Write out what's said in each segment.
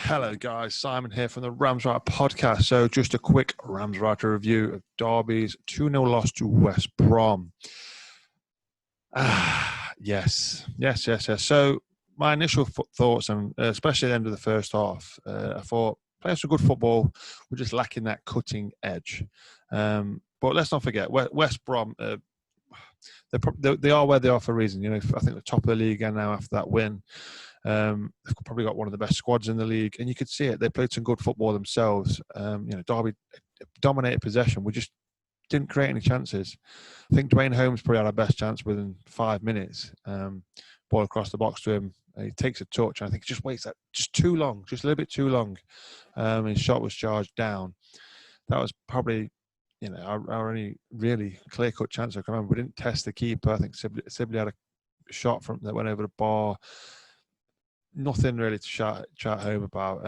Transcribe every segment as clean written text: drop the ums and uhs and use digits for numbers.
Hello, guys. Simon here from the Ramswriter podcast. So just a quick Ramswriter review of Derby's 2-0 loss to West Brom. Yes. So my initial thoughts, and especially at the end of the first half, I thought playing some good football, we're just lacking that cutting edge. But let's not forget, West Brom, they are where they are for a reason. You know, I think the top of the league again now after that win. They've probably got one of the best squads in the league, and you could see it. They played some good football themselves. Derby dominated possession. We just didn't create any chances. I think Dwayne Holmes probably had our best chance within 5 minutes. Ball across the box to him. He takes a touch, and I think he just waits that just too long, just a little bit too long. His shot was charged down. That was probably, our only really clear-cut chance. I can remember we didn't test the keeper. I think Sibley had a shot that went over the bar. Nothing really to chat home about.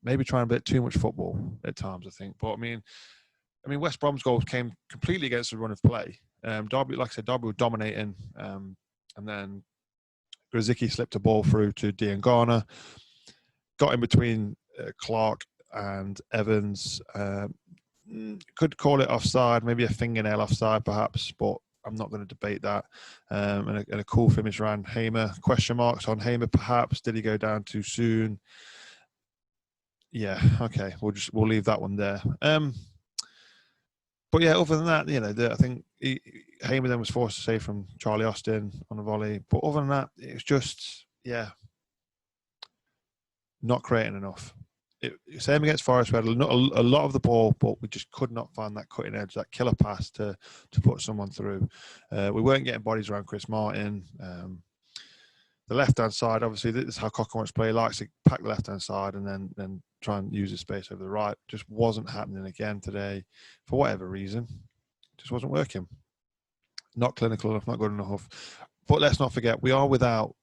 Maybe trying a bit too much football at times, I think. But I mean, West Brom's goals came completely against the run of play. Derby, like I said, Derby were dominating, and then Grzycki slipped a ball through to Diangana, got in between Clark and Evans. Could call it offside, maybe a fingernail offside, perhaps, but I'm not going to debate that. And a cool finish around Hamer. Question marks on Hamer, perhaps. Did he go down too soon? Yeah, okay. We'll leave that one there. But yeah, other than that, I think Hamer then was forced to save from Charlie Austin on a volley. But other than that, it was just, not creating enough. Same against Forest. We had a lot of the ball, but we just could not find that cutting edge, that killer pass to put someone through. We weren't getting bodies around Chris Martin. The left-hand side, obviously, this is how Cocker wants to play. He likes to pack the left-hand side and then try and use the space over the right. Just wasn't happening again today for whatever reason. Just wasn't working. Not clinical enough, not good enough. But let's not forget, we are without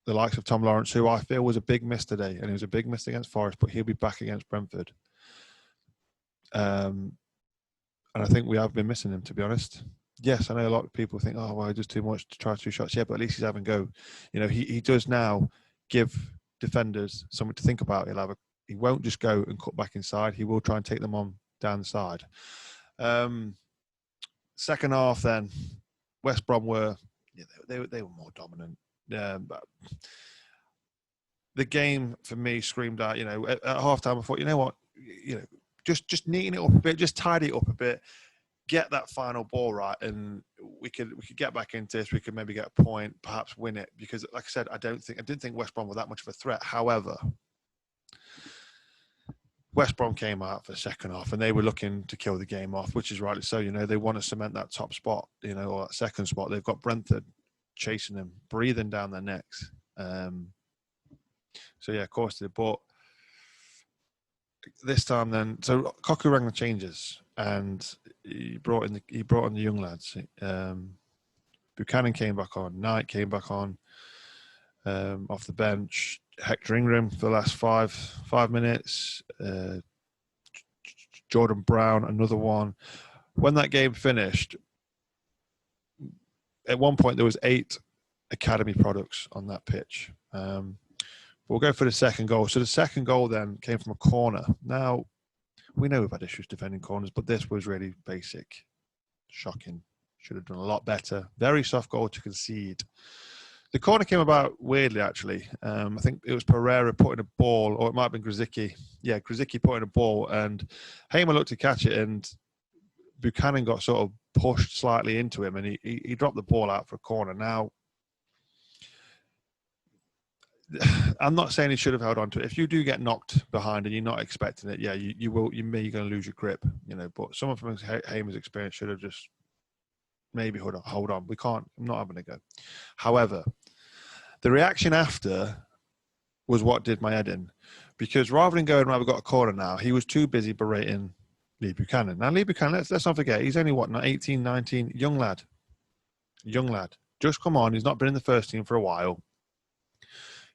the likes of Tom Lawrence, who I feel was a big miss today, and he was a big miss against Forest, but he'll be back against Brentford. And I think we have been missing him, to be honest. Yes, I know a lot of people think, oh, well, he does too much to try 2 shots. Yeah, but at least he's having a go. He does now give defenders something to think about. He won't just go and cut back inside. He will try and take them on down the side. Second half, then, West Brom were more dominant. But the game for me screamed out. At halftime, I thought, you know what, just neaten it up a bit, just tidy it up a bit, get that final ball right, and we could get back into this. We could maybe get a point, perhaps win it. Because, like I said, I didn't think West Brom were that much of a threat. However, West Brom came out for the second half, and they were looking to kill the game off, which is rightly so. They want to cement that top spot, or that second spot. They've got Brentford chasing them, breathing down their necks. Of course they did. But this time, then, so Cocker rang the changes, and he brought in the young lads. Buchanan came back on. Knight came back on off the bench. Hector Ingram for the last five minutes. Jordan Brown, another one. When that game finished, at one point there was 8 academy products on that pitch. But we'll go for the second goal. So the second goal then came from a corner. Now, we know we've had issues defending corners, but this was really basic. Shocking. Should have done a lot better. Very soft goal to concede. The corner came about weirdly, actually. I think it was Pereira putting a ball, or it might have been Grzycki. Yeah, Grzycki putting a ball, and Hamer looked to catch it, and Buchanan got sort of pushed slightly into him, and he dropped the ball out for a corner. Now, I'm not saying he should have held on to it. If you do get knocked behind and you're not expecting it, you will. You're going to lose your grip, But someone from Hamer's experience should have just maybe hold on. We can't. I'm not having a go. However, the reaction after was what did my head in, because rather than going, right, we've got a corner now, he was too busy berating Lee Buchanan. Now, Lee Buchanan, let's not forget, he's only, 18, 19, young lad. Just come on. He's not been in the first team for a while.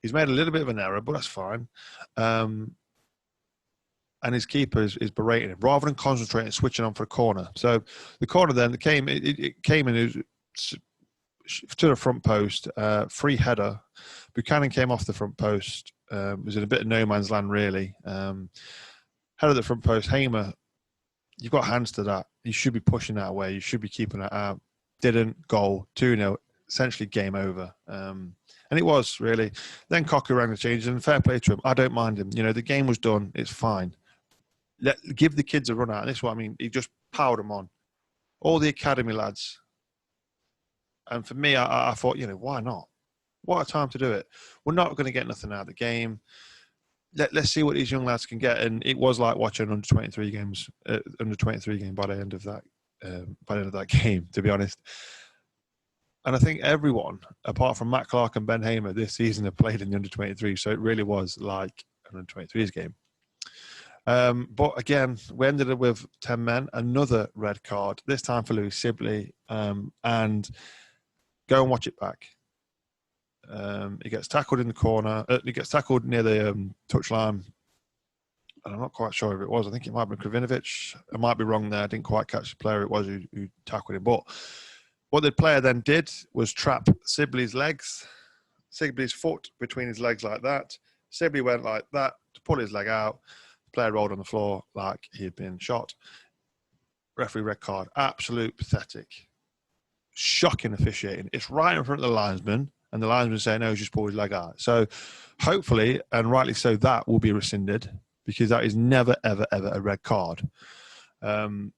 He's made a little bit of an error, but that's fine. And his keeper is berating him rather than concentrating and switching on for a corner. So the corner then came in to the front post, free header. Buchanan came off the front post, was in a bit of no man's land, really. Head of the front post, Hamer, you've got hands to that. You should be pushing that away. You should be keeping it out. Didn't. Goal, 2-0, essentially game over. And it was, really. Then Cocker rang the changes, and fair play to him. I don't mind him. The game was done. It's fine. Give the kids a run out. And this is what I mean. He just powered them on. All the academy lads. And for me, I thought, why not? What a time to do it. We're not going to get nothing out of the game. Let's see what these young lads can get. And it was like watching under 23 game by the end of that game, to be honest. And I think everyone, apart from Matt Clark and Ben Hamer, this season have played in the under 23. So it really was like an under 23s game. But again, we ended up with 10 men, another red card, this time for Lewis Sibley. And go and watch it back. He gets tackled in the corner. He gets tackled near the touchline. And I'm not quite sure if it was. I think it might have been Kravinovic. I might be wrong there. I didn't quite catch the player it was who tackled him. But what the player then did was trap Sibley's foot between his legs like that. Sibley went like that to pull his leg out. The player rolled on the floor like he had been shot. Referee red card. Absolute pathetic. Shocking officiating. It's right in front of the linesman, and the linesman saying, no, he's just pulled his leg out. So hopefully, and rightly so, that will be rescinded, because that is never, ever, ever a red card. And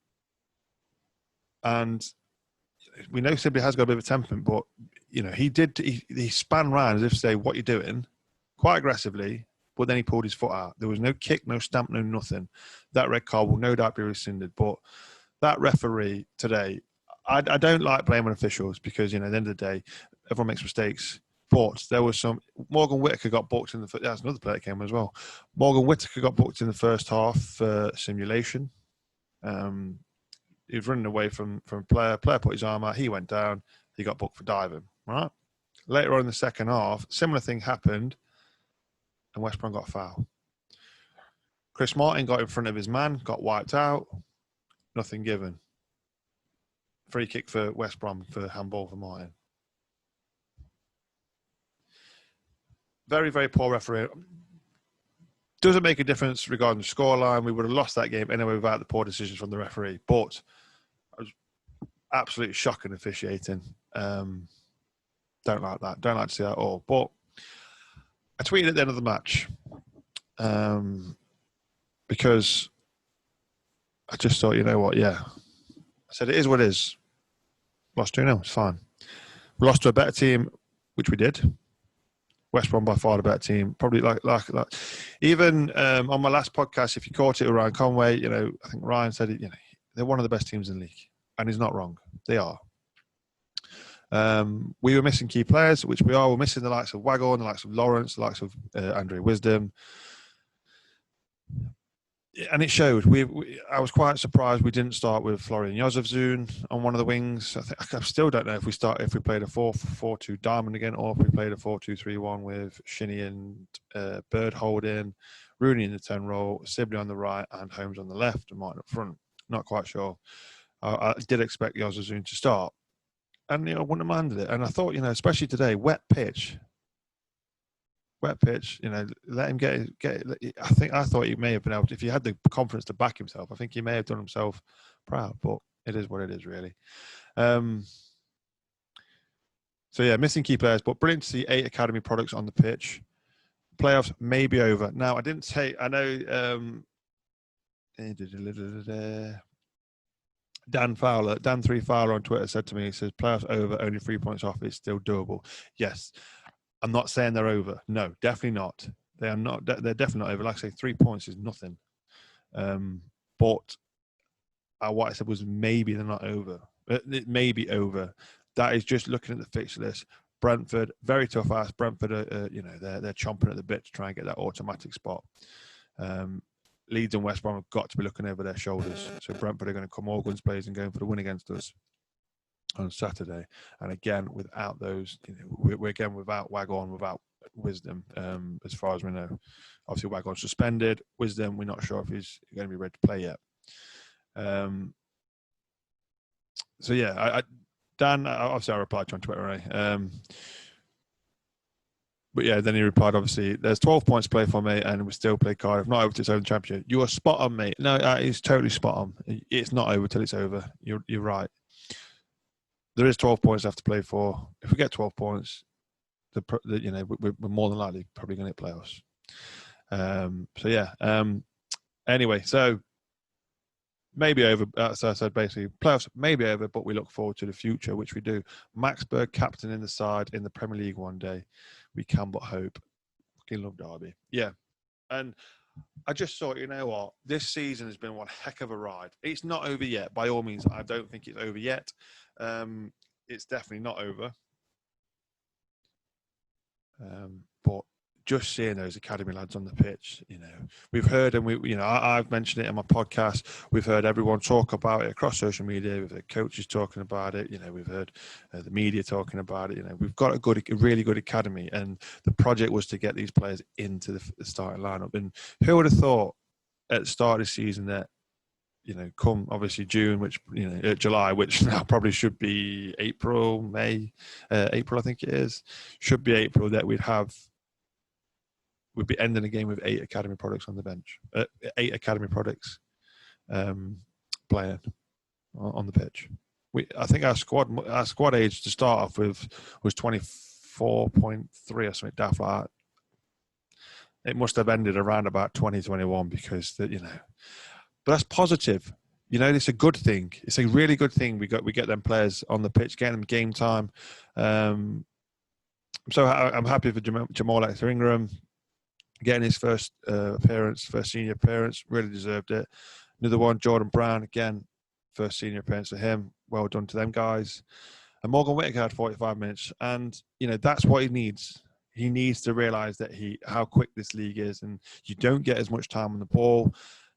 we know Sibley has got a bit of a temperament, but, he span round as if to say, what you're doing, quite aggressively, but then he pulled his foot out. There was no kick, no stamp, no nothing. That red card will no doubt be rescinded. But that referee today, I don't like blaming officials, because, at the end of the day, everyone makes mistakes. But there was Morgan Whittaker got booked in the. That's another player that came as well. Morgan Whittaker got booked in the first half for simulation. He was running away from a player. Player put his arm out. He went down. He got booked for diving. Right. Later on in the second half, similar thing happened, and West Brom got a foul. Chris Martin got in front of his man, got wiped out. Nothing given. Free kick for West Brom for handball for Martin. Very, very poor referee. Doesn't make a difference regarding the scoreline. We would have lost that game anyway without the poor decisions from the referee. But it was absolutely shocking officiating. Don't like that. Don't like to see that at all. But I tweeted at the end of the match because I just thought, you know what, yeah. I said, it is what it is. Lost 2-0, it's fine. We lost to a better team, which we did. West Brom by far the better team. Probably like even on my last podcast, if you caught it with Ryan Conway, I think Ryan said it, they're one of the best teams in the league. And he's not wrong. They are. We were missing key players, which we are. We're missing the likes of Waghorn, the likes of Lawrence, the likes of Andre Wisdom. And it showed. I was quite surprised we didn't start with Florian Jozefzoon on one of the wings. I still don't know if we played a 4-4-2 diamond again, or if we played a 4-2-3-1 with Shinnie and Bird holding, Rooney in the 10 role, Sibley on the right, and Holmes on the left, and Martin up front. Not quite sure. I did expect Jozefzoon to start, and I wouldn't have minded it. And I thought, especially today, wet pitch. Let him get. I thought he may have been able to, if he had the confidence to back himself, I think he may have done himself proud. But it is what it is, really. So yeah, missing key players, but brilliant to see 8 academy products on the pitch. Playoffs may be over now. I didn't say. I know. Dan 3 Fowler on Twitter said to me, he says, playoffs over, only 3 points off. It's still doable. Yes. I'm not saying they're over. No, definitely not. They are not. They're definitely not over. Like I say, 3 points is nothing. But what I said was maybe they're not over. It may be over. That is just looking at the fixture list. Brentford, very tough ass. Brentford, they're chomping at the bit to try and get that automatic spot. Leeds and West Brom have got to be looking over their shoulders. So Brentford are going to come all guns blazing, going for the win against us on Saturday. And again, without those, we're again without Waghorn, without Wisdom, as far as we know. Obviously, Waghorn's suspended. Wisdom, we're not sure if he's going to be ready to play yet. So yeah, Dan, obviously I replied to you on Twitter, right? But yeah, then he replied, obviously, there's 12 points to play for, mate, and we still play Cardiff. Not over till it's over the championship. You are spot on, mate. No, he's totally spot on. It's not over till it's over. You're right. There is 12 points left to play for. If we get 12 points, we're more than likely probably going to play us. So yeah. Anyway, so maybe over. So I said basically playoffs maybe over, but we look forward to the future, which we do. Max Berg, captain in the side in the Premier League one day. We can but hope. Fucking love Derby. Yeah. And I just thought, you know what? This season has been one heck of a ride. It's not over yet. By all means, I don't think it's over yet. It's definitely not over. But just seeing those academy lads on the pitch, we've heard, and I've mentioned it in my podcast. We've heard everyone talk about it across social media. We've heard coaches talking about it. We've heard the media talking about it. We've got a really good academy, and the project was to get these players into the starting lineup. And who would have thought at the start of the season that, come obviously June, which July, which now probably should be April, May, April, I think it is, should be April, that we'd be ending the game with 8 academy products on the bench, 8 academy products playing on the pitch. I think our squad age to start off with was 24.3 or something daft like that. It must have ended around about 2021 because but that's positive. It's a good thing. It's a really good thing. We get them players on the pitch, getting them game time. I'm happy for Jamal Ingram getting his first senior appearance. Really deserved it. Another one, Jordan Brown, again, first senior appearance for him. Well done to them guys. And Morgan Whittaker had 45 minutes, and that's what he needs. He needs to realise that how quick this league is, and you don't get as much time on the ball.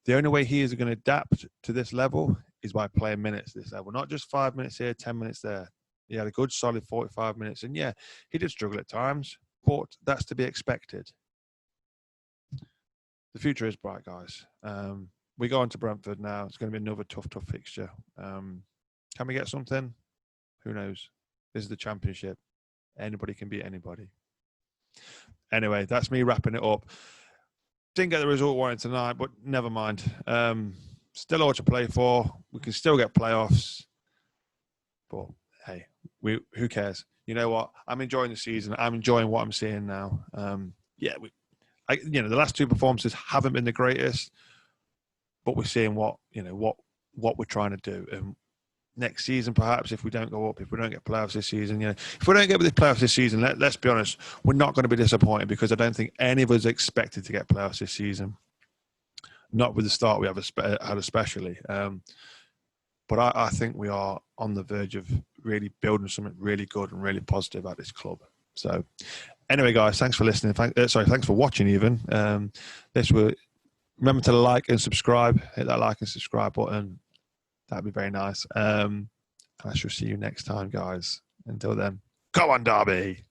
The only way he is going to adapt to this level is by playing minutes at this level, not just 5 minutes here, 10 minutes there. He had a good, solid 45 minutes. And yeah, he did struggle at times, but that's to be expected. The future is bright, guys. We go on to Brentford now. It's going to be another tough fixture. Can we get something? Who knows? This is the championship. Anybody can beat anybody. Anyway, that's me wrapping it up. Didn't get the result wanted tonight, but never mind. Still all to play for. We can still get playoffs. But hey, who cares? You know what? I'm enjoying the season. I'm enjoying what I'm seeing now. The last 2 performances haven't been the greatest, but we're seeing what we're trying to do. And next season, perhaps, if we don't go up, if we don't get playoffs this season, if we don't get the playoffs this season, let's be honest, we're not going to be disappointed, because I don't think any of us expected to get playoffs this season. Not with the start we had especially. But I think we are on the verge of really building something really good and really positive at this club. So anyway, guys, thanks for listening. Thanks for watching even. Remember to like and subscribe. Hit that like and subscribe button. That'd be very nice. I shall see you next time, guys. Until then, go on, Derby!